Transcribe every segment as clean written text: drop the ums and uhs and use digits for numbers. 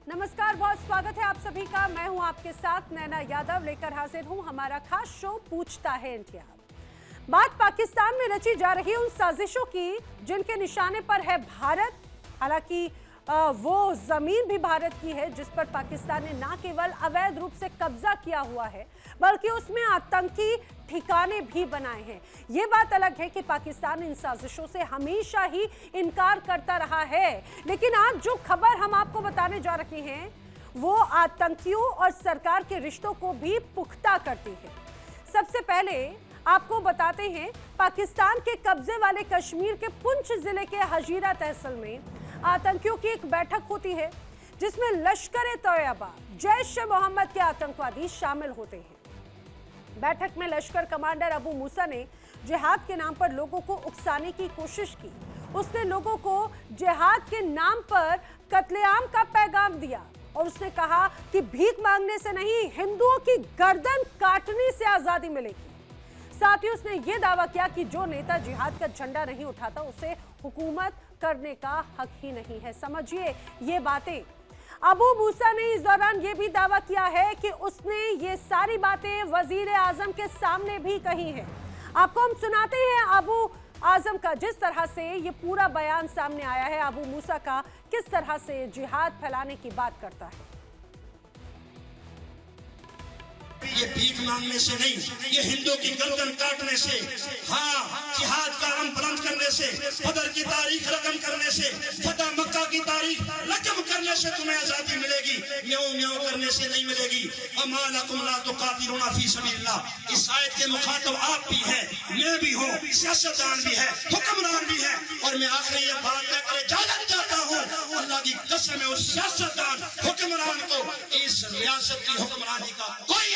नमस्कार, बहुत स्वागत है आप सभी का। मैं हूं आपके साथ नैना यादव, लेकर हाजिर हूं हमारा खास शो पूछता है इंडिया। बात पाकिस्तान में रची जा रही उन साजिशों की जिनके निशाने पर है भारत। हालांकि वो जमीन भी भारत की है जिस पर पाकिस्तान ने न केवल अवैध रूप से कब्जा किया हुआ है बल्कि उसमें आतंकी ठिकाने भी बनाए हैं। ये बात अलग है कि पाकिस्तान इन साजिशों से हमेशा ही इनकार करता रहा है, लेकिन आज जो खबर हम आपको बताने जा रहे हैं वो आतंकियों और सरकार के रिश्तों को भी पुख्ता करती है। सबसे पहले आपको बताते हैं, पाकिस्तान के कब्जे वाले कश्मीर के पुंछ जिले के हजीरा तहसील में आतंकियों की एक बैठक होती है जिसमें लश्कर-ए-तैयबा, जैश-ए-मोहम्मद के आतंकवादी शामिल होते हैं। बैठक में लश्कर कमांडर अबू मूसा ने जिहाद के नाम पर लोगों को उकसाने की कोशिश की। उसने लोगों को जिहाद के नाम पर कत्लेआम का पैगाम दिया और उसने कहा कि भीख मांगने से नहीं, हिंदुओं की गर्दन काटने से आजादी मिलेगी। साथ ही उसने ये दावा किया कि जो नेता जिहाद का झंडा नहीं उठाता उसे हुकूमत करने का हक ही नहीं है। समझिए ये बातें। अबू मूसा ने इस दौरान ये भी दावा किया है कि उसने ये सारी बातें वजीर आजम के सामने भी कही हैं। आपको हम सुनाते हैं अबू आजम का जिस तरह से ये पूरा बयान सामने आया है, अबू मूसा का किस तरह से जिहाद फैलाने की बात करता है। ये भीख मांगने से नहीं, ये हिंदुओं की गर्दन काटने से, हाँ, जिहाद का आलम बुलंद करने से, बदर की तारीख रकम करने से, फतह मक्का की तारीख रकम करने से तुम्हें आजादी मिलेगी, म्याऊं म्याऊं करने से नहीं मिलेगी। अमा लकुम ला तुकातिलूना फी सबीलिल्लाह। इस आयत के मुखातब आप भी हैं, मैं भी हूँ, सियासतदान भी है, हुक्मरान भी है, और मैं आखिर ये बात कहकर इजाजत चाहता हूँ, अल्लाह की कसम है, उस सियासतदान हुक्मरान को इस रियासत की हुक्मरानी का कोई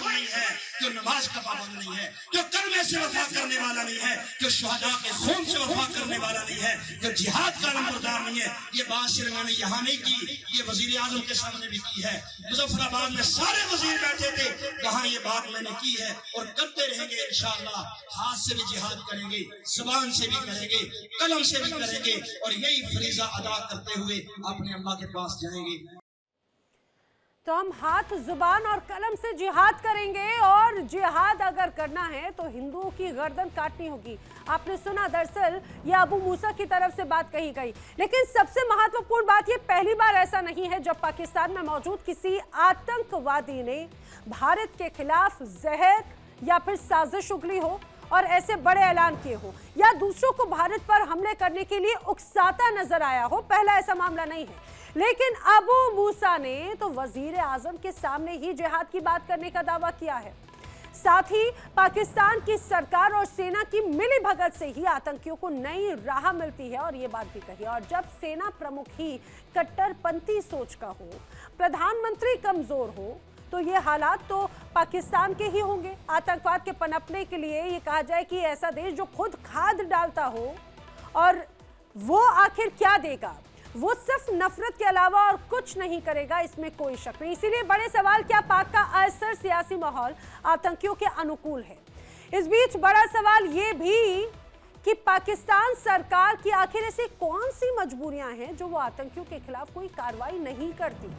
नहीं है, जो नमाज का पाबंद नहीं है, जो कलमे से वफा करने वाला नहीं है, जो शुहदा के खून से वफा करने वाला नहीं है, जो जिहाद का नंबरदार नहीं है। ये बात सिर्फ मैंने यहाँ नहीं की, ये वजीर आजम के सामने भी की है। मुजफ्फराबाद में सारे वजीर बैठे थे, वहाँ ये बात मैंने की है और करते रहेंगे इंशाअल्लाह। हाथ से भी जिहाद करेंगे, जुबान से भी करेंगे, कलम से भी करेंगे और यही फरीजा अदा करते हुए अपने अल्लाह के पास जाएंगे। तो हम हाथ, जुबान और कलम से जिहाद करेंगे और जिहाद अगर करना है तो हिंदुओं की गर्दन काटनी होगी। आपने सुना, दरअसल ये अबू मूसा की तरफ से बात कही गई। लेकिन सबसे महत्वपूर्ण बात, ये पहली बार ऐसा नहीं है जब पाकिस्तान में मौजूद किसी आतंकवादी ने भारत के खिलाफ जहर या फिर साजिश उगली हो और ऐसे बड़े ऐलान किए हो या दूसरों को भारत पर हमले करने के लिए उकसाता नजर आया हो। पहला ऐसा मामला नहीं है। लेकिन अबू मूसा ने तो वजीर आजम के सामने ही जिहाद की बात करने का दावा किया है। साथ ही पाकिस्तान की सरकार और सेना की मिली भगत से ही आतंकियों को नई राह मिलती है और ये बात भी कही। और जब सेना प्रमुख ही कट्टरपंथी सोच का हो, प्रधानमंत्री कमजोर हो, तो ये हालात तो पाकिस्तान के ही होंगे। आतंकवाद के पनपने के लिए ये कहा जाए कि ऐसा देश जो खुद खाद डालता हो, और वो आखिर क्या देगा? वो सिर्फ नफरत के अलावा और कुछ नहीं करेगा, इसमें कोई शक नहीं। इसीलिए बड़े सवाल, क्या पाक का असर सियासी माहौल आतंकियों के अनुकूल है? इस बीच बड़ा सवाल ये भी कि पाकिस्तान सरकार की आखिर ऐसी कौन सी मजबूरियां हैं जो वो आतंकियों के खिलाफ कोई कार्रवाई नहीं करती।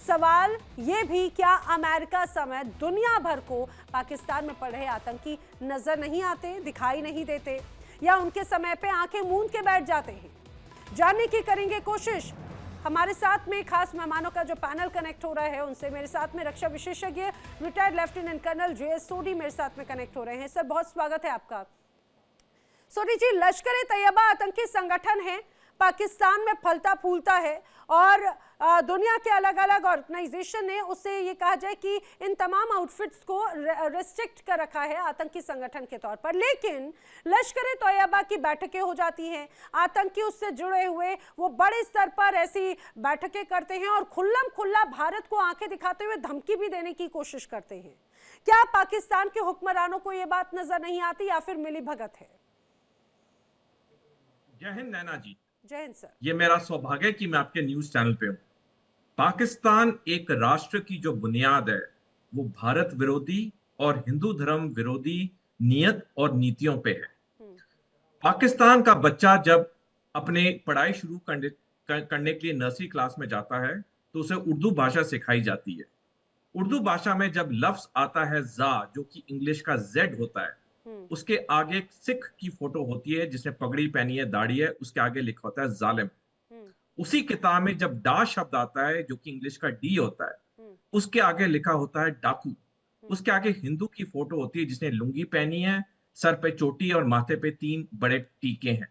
सवाल ये भी, क्या अमेरिका समेत दुनिया भर को पाकिस्तान में पड़ रहे आतंकी नजर नहीं आते, दिखाई नहीं देते, या उनके समय पे आंखें मूंद के बैठ जाते हैं? जानने की करेंगे कोशिश। हमारे साथ में खास मेहमानों का जो पैनल कनेक्ट हो रहा है उनसे। मेरे साथ में रक्षा विशेषज्ञ रिटायर्ड लेफ्टिनेंट कर्नल जे.एस. सोडी मेरे साथ में कनेक्ट हो रहे हैं। सर, बहुत स्वागत है आपका। सोडी जी, लश्कर-ए-तैयबा आतंकी संगठन है, पाकिस्तान में फलता फूलता है और दुनिया के अलग अलग ऑर्गेनाइजेशन ने उससे ये कहा जाए कि इन तमाम आउटफिट्स को रेस्ट्रिक्ट कर रखा है आतंकी संगठन के तौर पर। लेकिन लश्कर-ए-तैयबा की बैठकें हो जाती हैं, आतंकी उससे जुड़े हुए वो बड़े स्तर पर ऐसी बैठकें करते हैं और खुल्लम खुल्ला भारत को आंखें दिखाते हुए धमकी भी देने की कोशिश करते हैं। क्या पाकिस्तान के हुक्मरानों को ये बात नजर नहीं आती या फिर मिली भगत है? जय हिंद नैना जी। जय हिंद सर। ये मेरा सौभाग्य कि मैं आपके न्यूज चैनल पे हूँ। पाकिस्तान एक राष्ट्र की जो बुनियाद है वो भारत विरोधी और हिंदू धर्म विरोधी नियत और नीतियों पे है। पाकिस्तान का बच्चा जब अपने पढ़ाई शुरू करने के लिए नर्सरी क्लास में जाता है तो उसे उर्दू भाषा सिखाई जाती है। उर्दू भाषा में जब लफ्ज आता है जा, जो कि इंग्लिश का जेड होता है, उसके आगे एक सिख की फोटो होती है जिसने पगड़ी पहनी है, दाढ़ी है, उसके आगे लिखा होता है जालिम। उसी किताब में जब डा शब्द आता है जो कि इंग्लिश का डी होता है, उसके आगे लिखा होता है डाकू। उसके आगे हिंदू की फोटो होती है जिसने लुंगी पहनी है, सर पे चोटी और माथे पे 3 बड़े टीके हैं,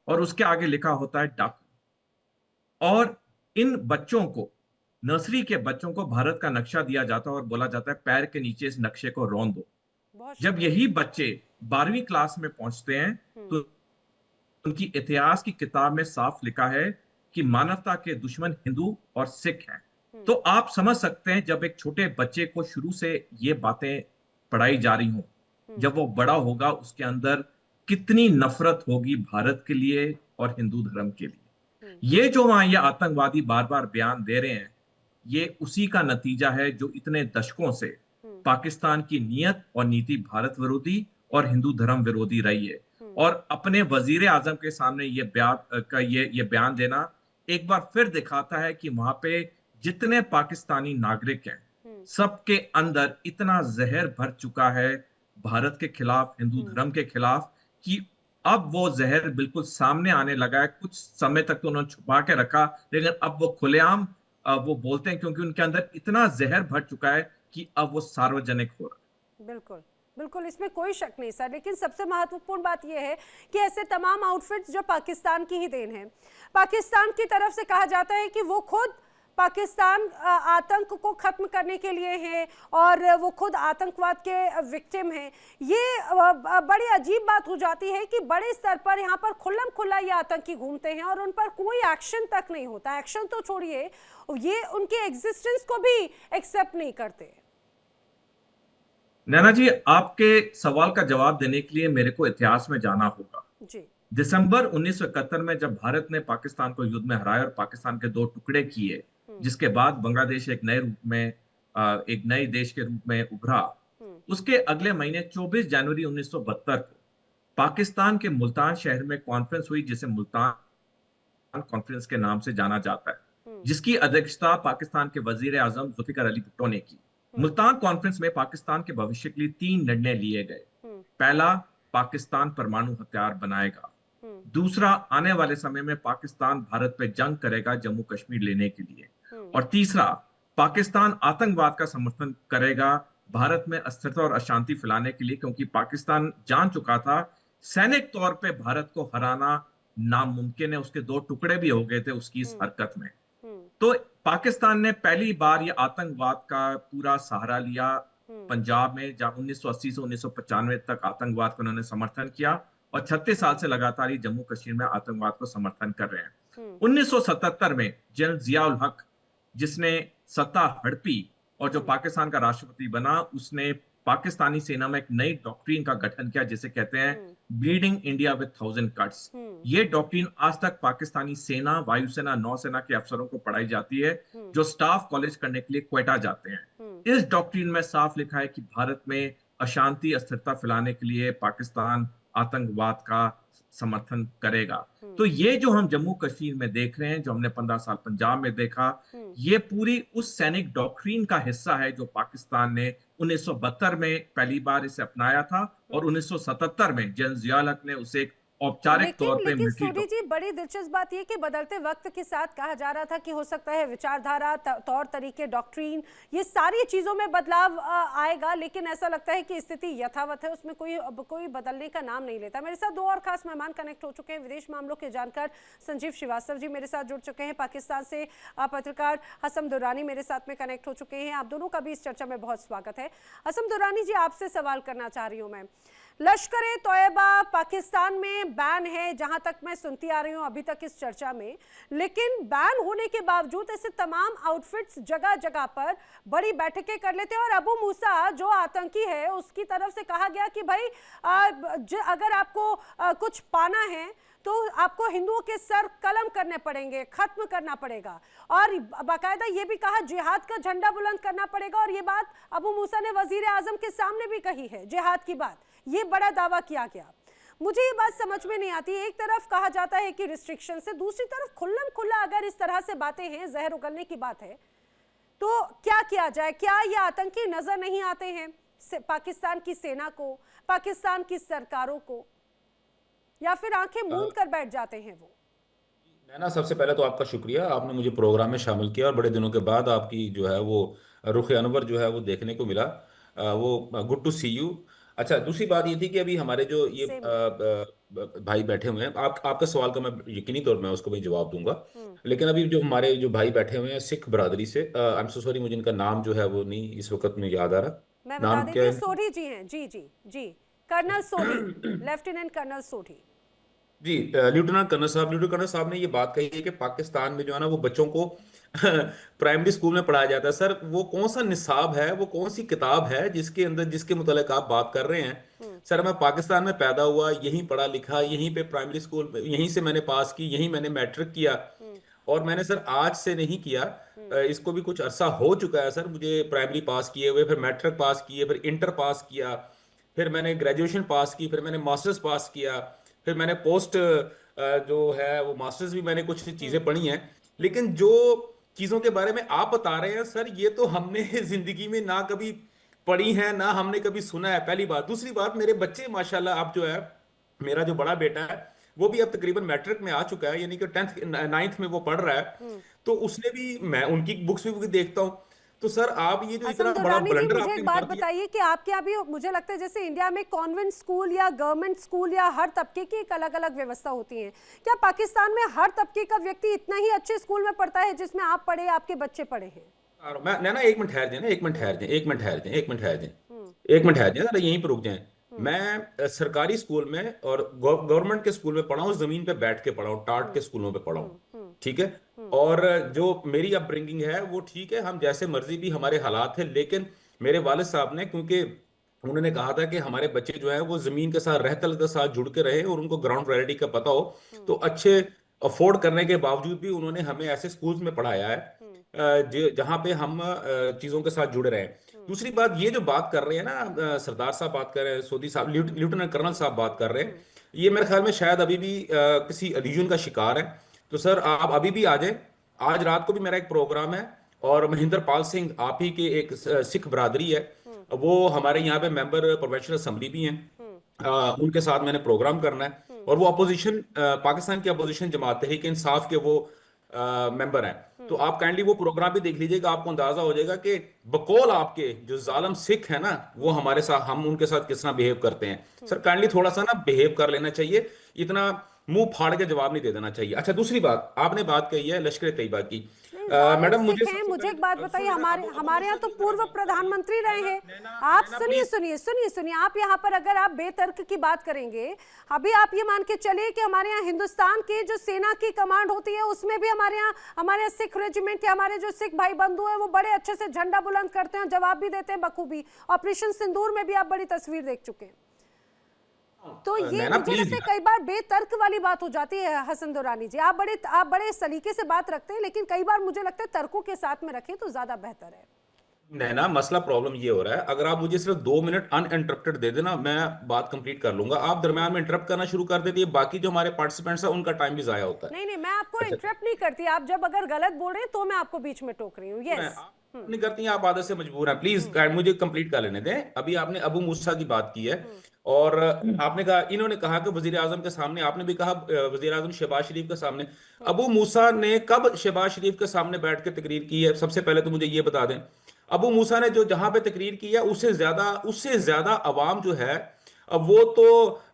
और उसके आगे लिखा होता है डाकू। और इन बच्चों को, नर्सरी के बच्चों को भारत का नक्शा दिया जाता है और बोला जाता है पैर के नीचे इस नक्शे को रौंद दो। बहुत जब यही बच्चे 12वीं क्लास में पहुंचते हैं तो उनकी इतिहास की किताब में साफ लिखा है कि मानवता के दुश्मन हिंदू और सिख हैं। तो आप समझ सकते हैं जब एक छोटे बच्चे को शुरू से ये बातें पढ़ाई जा रही हों, जब वो बड़ा होगा उसके अंदर कितनी नफरत होगी भारत के लिए और हिंदू धर्म के लिए। ये जो वहां ये आतंकवादी बार बार बयान दे रहे हैं, ये उसी का नतीजा है जो इतने दशकों से पाकिस्तान की नीयत और नीति भारत विरोधी और हिंदू धर्म विरोधी रही है। और अपने वजीर आजम के सामने ये बयान देना एक बार फिर दिखाता है कि वहां पे जितने पाकिस्तानी नागरिक हैं, सबके अंदर इतना जहर भर चुका है भारत के खिलाफ, हिंदू धर्म के खिलाफ, कि अब वो जहर बिल्कुल सामने आने लगा है। कुछ समय तक तो उन्होंने छुपा के रखा, लेकिन अब वो खुलेआम वो बोलते हैं, क्योंकि उनके अंदर इतना जहर भर चुका है कि अब वो सार्वजनिक हो रहा है। बिल्कुल बिल्कुल, इसमें कोई शक नहीं सर। लेकिन सबसे महत्वपूर्ण बात यह है कि ऐसे तमाम आउटफिट्स जो पाकिस्तान की ही देन है, पाकिस्तान की तरफ से कहा जाता है कि वो खुद पाकिस्तान आतंक को खत्म करने के लिए है और वो खुद आतंकवाद के विक्टिम हैं। ये बड़ी अजीब बात हो जाती है कि बड़े स्तर पर यहाँ पर खुल्लम खुल्ला ये आतंकी घूमते हैं और उन पर कोई एक्शन तक नहीं होता। एक्शन तो छोड़िए, ये उनके एग्जिस्टेंस को भी एक्सेप्ट नहीं करते। नैना जी, आपके सवाल का जवाब देने के लिए मेरे को इतिहास में जाना होगा जी। दिसंबर 1971 में जब भारत ने पाकिस्तान को युद्ध में हराया और पाकिस्तान के 2 टुकड़े किए, जिसके बाद बांग्लादेश एक नए रूप में, एक नए देश के रूप में उभरा, उसके अगले महीने 24 जनवरी 1972 को पाकिस्तान के मुल्तान शहर में कॉन्फ्रेंस हुई, जिसे मुल्तान कॉन्फ्रेंस के नाम से जाना जाता है, जिसकी अध्यक्षता पाकिस्तान के वजीर आजम जुल्फिकार अली भुट्टो ने की। मुल्तान कॉन्फ्रेंस में पाकिस्तान के भविष्य के लिए 3 निर्णय लिए गए। पहला, पाकिस्तान परमाणु हथियार बनाएगा। दूसरा, आने वाले समय में पाकिस्तान भारत पे जंग करेगा जम्मू कश्मीर लेने के लिए। और तीसरा, पाकिस्तान आतंकवाद का समर्थन करेगा भारत में अस्थिरता और अशांति फैलाने के लिए, क्योंकि पाकिस्तान जान चुका था सैनिक तौर पे भारत को हराना नामुमकिन है। उसके 2 टुकड़े भी हो गए थे उसकी इस हरकत में। तो पाकिस्तान ने पहली बार ये आतंकवाद का पूरा सहारा लिया पंजाब में, जहां 1980 से 1995 तक आतंकवाद को उन्होंने समर्थन किया, और 36 साल से लगातार ही जम्मू कश्मीर में आतंकवाद को समर्थन कर रहे हैं। 1977 में जनरल जियाउल हक, जिसने सत्ता हड़पी और जो पाकिस्तान का राष्ट्रपति बना, उसने पाकिस्तानी सेना में एक नई डॉक्ट्रिन का गठन किया जिसे कहते हैं ब्लीडिंग इंडिया विद 1000 कट्स। ये डॉक्ट्रिन आज तक पाकिस्तानी सेना, वायुसेना, नौसेना के अफसरों को पढ़ाई जाती है जो स्टाफ कॉलेज करने के लिए क्वेटा जाते हैं। इस डॉक्ट्रिन में साफ लिखा है कि भारत में अशांति, अस्थिरता फैलाने के लिए पाकिस्तान आतंकवाद का समर्थन करेगा। तो ये जो हम जम्मू कश्मीर में देख रहे हैं, जो हमने 15 साल पंजाब में देखा, ये पूरी उस सैनिक डॉक्ट्रिन का हिस्सा है जो पाकिस्तान ने 1972 में पहली बार इसे अपनाया था, और 1977 में जनरल जियाउल हक ने उसे एक औपचारिक तौर पे लेकिन सूरी जी, बड़ी दिलचस्प बात यह कि बदलते वक्त के साथ कहा जा रहा था कि हो सकता है विचारधारा, तौर तरीके, डॉक्ट्रिन, ये सारी चीजों में बदलाव आएगा, लेकिन ऐसा लगता है कि स्थिति यथावत है, उसमें कोई बदलने का नाम नहीं लेता। मेरे साथ 2 और खास मेहमान कनेक्ट हो चुके हैं। विदेश मामलों के जानकार संजीव श्रीवास्तव जी मेरे साथ जुड़ चुके हैं। पाकिस्तान से पत्रकार हसम दुर्रानी मेरे साथ में कनेक्ट हो चुके हैं। आप दोनों का भी इस चर्चा में बहुत स्वागत है। हसम दुर्रानी जी, आपसे सवाल करना चाह रही हूँ मैं। लश्कर-ए-तौयबा पाकिस्तान में बैन है, जहां तक मैं सुनती आ रही हूं अभी तक इस चर्चा में, लेकिन बैन होने के बावजूद ऐसे तमाम आउटफिट्स जगह जगह पर बड़ी बैठकें कर लेते हैं। और अबू मूसा जो आतंकी है, उसकी तरफ से कहा गया कि भाई अगर आपको कुछ पाना है तो आपको हिंदुओं के सर कलम करने पड़ेंगे, खत्म करना पड़ेगा, और बाकायदा ये भी कहा जिहाद का झंडा बुलंद करना पड़ेगा। और ये बात अबू मूसा ने वजीर आजम के सामने भी कही है, जिहाद की बात, ये बड़ा दावा किया गया। मुझे ये बात समझ में नहीं आती। एक तरफ कहा जाता है कि रिस्ट्रिक्शन से, दूसरी तरफ खुल्लम खुल्ला अगर इस तरह से बातें हैं, जहर उगलने की बात है, तो क्या किया जाए? क्या ये आतंकी नजर नहीं आते हैं पाकिस्तान की सेना को, पाकिस्तान की सरकारों को, या फिर आंखें मूंद कर बैठ जाते हैं वो? नैना, सबसे पहले तो आपका शुक्रिया, आपने मुझे प्रोग्राम में शामिल किया और बड़े दिनों के बाद आपकी जो है वो रुख अनवर जो है वो देखने को मिला। वो गुड टू सी यू। अच्छा, दूसरी बात ये थी कि अभी हमारे जो ये सेम। भाई बैठे हुए हैं, आपका सवाल का मैं यकीनी तौर पर मैं उसको भी जवाब दूंगा। हम्म। लेकिन अभी जो हमारे जो भाई बैठे हुए हैं सिख बरादरी से, आई एम सो सॉरी, मुझे इनका नाम जो है वो नहीं इस वक्त में याद आ रहा। मैं बता नाम क्या देती हूँ, है? सोढ़ी जी हैं। जी जी जी, colonel Sodhi, lieutenant colonel Sodhi. जी, लेफ्टिनेंट कर्नल साहब ने ये बात कही है कि पाकिस्तान में जो है ना वो बच्चों को प्राइमरी स्कूल में पढ़ाया जाता है। सर, वो कौन सा निसाब है, वो कौन सी किताब है जिसके अंदर जिसके मुतालिक आप बात कर रहे हैं? सर, मैं पाकिस्तान में पैदा हुआ, यहीं पढ़ा लिखा, यहीं पे प्राइमरी स्कूल यहीं से मैंने पास की, यहीं मैंने मैट्रिक किया। और मैंने सर आज से नहीं किया, इसको भी कुछ अरसा हो चुका है सर मुझे प्राइमरी पास किए हुए, फिर मैट्रिक पास किए, फिर इंटर पास किया, फिर मैंने ग्रेजुएशन पास की, फिर मैंने मास्टर्स पास किया, फिर मैंने पोस्ट जो है वो मास्टर्स भी मैंने कुछ चीज़ें पढ़ी हैं। लेकिन जो चीज़ों के बारे में आप बता रहे हैं सर, ये तो हमने जिंदगी में ना कभी पढ़ी है, ना हमने कभी सुना है, पहली बात। दूसरी बात, मेरे बच्चे माशाल्लाह, आप जो है, मेरा जो बड़ा बेटा है वो भी अब तकरीबन मैट्रिक में आ चुका है, यानी कि 10th 9th में वो पढ़ रहा है। तो उसने भी, मैं उनकी बुक्स भी देखता हूँ। तो सर, आप ये जो हसन इतना बड़ा दुर्रानी जी, ब्लंडर मुझे आपने एक बात मार दिया। बताइए कि आपके यहाँ भी, मुझे लगता है जैसे इंडिया में कॉन्वेंट स्कूल या गवर्नमेंट स्कूल या हर तबके की एक अलग अलग व्यवस्था होती है, क्या पाकिस्तान में हर तबके का व्यक्ति इतना ही अच्छे स्कूल में पढ़ता है जिसमें आप पढ़े, आपके बच्चे पढ़े हैं? मैं ना एक मिनट ठहर जाए ना, एक मिनट ठहर जाए, एक मिनट ठहर जाए, एक मिनट ठहर जाए, एक मिनट ठहर जाए, जरा यहीं पर रुक जाए। मैं सरकारी स्कूल में और गवर्नमेंट के स्कूल में पढ़ा हूँ, जमीन पे बैठ के पढ़ा हूँ, टाट के स्कूलों पे पढ़ा हूँ, ठीक है। और जो मेरी अपब्रिंगिंग है वो ठीक है, हम जैसे मर्जी भी हमारे हालात है, लेकिन मेरे वालिद साहब ने, क्योंकि उन्होंने कहा था कि हमारे बच्चे जो है वो जमीन के साथ रहतल के साथ जुड़ के रहे और उनको ग्राउंड रियलिटी का पता हो, तो अच्छे अफोर्ड करने के बावजूद भी उन्होंने हमें ऐसे स्कूल्स में पढ़ाया है जहाँ पे हम चीजों के साथ जुड़े रहे। दूसरी बात, ये जो बात कर रहे हैं ना, सरदार साहब बात कर रहे हैं, सोदी साहब, लेफ्टिनेंट कर्नल साहब बात कर रहे हैं, ये मेरे ख्याल में शायद अभी भी किसी एल्यूजन का शिकार है। तो सर, आप अभी भी आ जाए। आज रात को भी मेरा एक प्रोग्राम है और महेंद्र पाल सिंह, आप ही के एक सिख बरादरी है, वो हमारे यहाँ पे मेंबर प्रोफेशनल असेंबली भी हैं, उनके साथ मैंने प्रोग्राम करना है। और वो अपोजिशन, पाकिस्तान की अपोजिशन जमात तहरीक इंसाफ के वो मेंबर हैं। तो आप काइंडली वो प्रोग्राम भी देख लीजिएगा, आपको अंदाजा हो जाएगा कि बकौल आपके जो जालिम सिख है ना, वो हमारे साथ, हम उनके साथ किस तरह बिहेव करते हैं। सर, काइंडली थोड़ा सा ना बिहेव कर लेना चाहिए, इतना मुंह फाड़ के जवाब नहीं दे देना चाहिए। अच्छा, दूसरी बात आपने बात कही है लश्कर तैयबा की। नहीं, जालिम मैडम, सिख मुझे हैं। सबसे मुझे पहले एक बात तो बताइए, सुनिए ना, हमारे यहाँ तो पूर्व प्रधानमंत्री रहे हैं। आप नैना, सुनिए please। सुनिए सुनिए सुनिए, आप यहाँ पर अगर आप बेतर्क की बात करेंगे, अभी आप ये मान के चलिए कि हमारे यहाँ हिंदुस्तान की जो सेना की कमांड होती है उसमें भी हमारे यहाँ सिख रेजिमेंट या हमारे जो सिख भाई बंधु हैं वो बड़े अच्छे से झंडा बुलंद करते हैं, जवाब भी देते हैं बखूबी। ऑपरेशन सिंदूर में भी आप बड़ी तस्वीर देख चुके हैं। तो ये नैना, मुझे लगता है प्लीज। कई बार बेतर्क वाली बात हो जाती है। हसन दुरानी जी, आप बड़े सलीके से बात रखते हैं, लेकिन कई बार मुझे लगता है तर्कों के साथ में रखें तो ज्यादा बेहतर है। नैना, मसला प्रॉब्लम ये हो रहा है, अगर आप मुझे सिर्फ 2 मिनट अनइंटरप्टेड दे देना, मैं बात कंप्लीट कर लूंगा। आप दरम्यान में इंटरप्ट करना शुरू कर देती है, बाकी जो हमारे पार्टिसिपेंट्स हैं उनका टाइम भी जाया होता है। नहीं नहीं, मैं आपको अच्छा, इंटरप्ट नहीं करती। आप जब अगर गलत बोल रहे हैं तो मैं आपको बीच में टोक रही हूँ। यस। आप नहीं करती हैं, आप आदत से मजबूर हैं। प्लीज मुझे कंप्लीट कर लेने दें। अभी आपने अबू मूसा की बात की है और आपने कहा, इन्होंने कहा कि वजीर आजम के सामने, आपने भी कहा वजीर आजम शहबाज शरीफ के सामने। अबू मूसा ने कब शहबाज शरीफ के सामने बैठ के तकरीर की है? सबसे पहले तो मुझे ये बता दें। अबू मूसा ने जो जहां पे तकरीर की है, उससे ज्यादा अवाम जो है, अब वो तो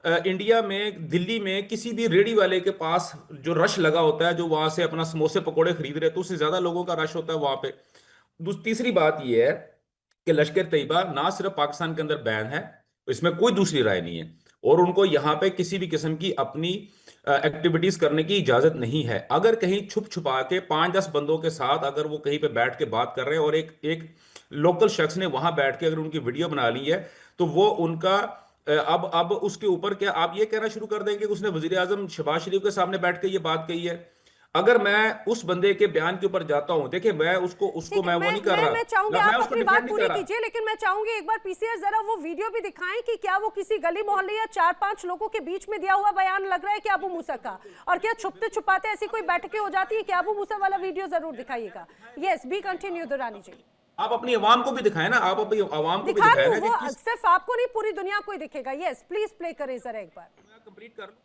इंडिया में, दिल्ली में किसी भी रेडी वाले के पास जो रश लगा होता है, जो वहां से अपना समोसे पकोड़े खरीद रहे, तो उससे ज्यादा लोगों का रश होता है वहां पे। तीसरी बात यह है कि लश्कर तैयबा ना सिर्फ पाकिस्तान के अंदर बैन है, इसमें कोई दूसरी राय नहीं है, और उनको यहाँ पे किसी भी किस्म की अपनी एक्टिविटीज करने की इजाजत नहीं है। अगर कहीं छुप छुपा के 5-10 बंदों के साथ अगर वो कहीं पे बैठ के बात कर रहे हैं और एक एक लोकल शख्स ने वहां बैठ के अगर उनकी वीडियो बना ली है, तो वो उनका अब उसके ऊपर क्या आप ये कहना शुरू कर देंगे कि उसने वजीर आजम शहबाज शरीफ के सामने बैठ के ये बात कही है? अगर मैं उस बंदे के बयान के ऊपर जाता हूं, देखिए मैं उसको ठीक मैं है, वो नहीं कर रहा, मैं चाहूंगी मैं आप उसको अपनी डिफेंड बात नहीं पूरी कर रहा। कीजिए, लेकिन मैं चाहूंगी एक बार पीसीआर जरा वो वीडियो भी दिखाएं कि क्या वो किसी गली मोहल्ले या 4-5 लोगों के बीच में दिया हुआ बयान लग रहा है कि अबू मूसा का, और क्या छुपते छुपाते ऐसी कोई बैठकें हो जाती है कि अबू मूसा वाला वीडियो जरूर दिखाइएगा। यस, बी कंटिन्यू दुरानी जी। आप अपनी आवाम को भी दिखाएं ना, आप अपनी आवाम को भी दिखा दिखाएं रही ना हूँ, कि वो किस सिर्फ आपको नहीं पूरी दुनिया को ही दिखेगा। यस, प्लीज प्ले करें जरा एक बार, कंप्लीट कर लो।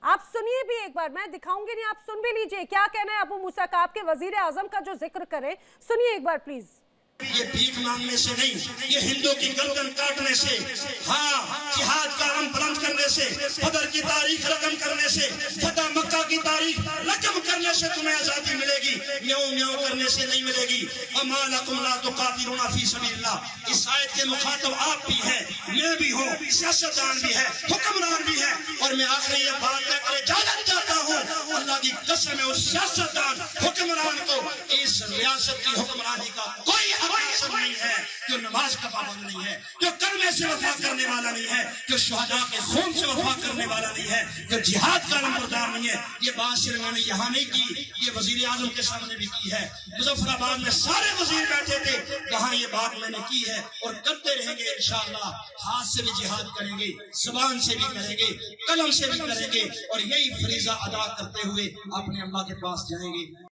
आप सुनिए भी एक बार, मैं दिखाऊंगी नहीं, आप सुन भी लीजिए क्या कहना है अबू मूसा का, आपके वजीर आजम का जो जिक्र करें, सुनिए एक बार प्लीज। ये भीख मांगने से नहीं, ये हिंदू की गर्दन काटने से, हाँ जिहाद का अलम बुलंद करने से, बदर की तारीख रकम करने से, फतह मक्का की तारीख रकम करने से तुम्हें आजादी मिलेगी, न्यों न्यों करने से नहीं मिलेगी। अमा लकुम ला तुकातिलूना फी सबीलिल्लाह। इस आयत के मुखातब आप भी हैं, मैं भी हूँ, सियासतदान भी है, हुक्मरान भी है, और मैं आखिरी ये बात कहकर इजाजत चाहता हूँ, अल्लाह की कसम है उस सियासतदान हुक्मरान को इस रियासत की हुक्मरानी का कोई हासिल नहीं है जो नमाज का पाबंद नहीं है, जो कलमे से वफा करने वाला नहीं है, जो शुहदा के खून से वफा करने वाला नहीं है, जो जिहाद का नंबरदार नहीं है। ये बात सिर्फ मैंने यहाँ नहीं की, ये वजीर आजम के सामने भी की है, मुजफ्फराबाद में सारे वजीर बैठे थे, वहाँ ये बात मैंने की है और करते रहेंगे इंशाअल्लाह। हाथ से भी जिहाद करेंगे, जुबान से भी करेंगे, कलम से भी करेंगे, और यही फरीजा अदा करते हुए अपने अल्लाह के पास जाएंगे।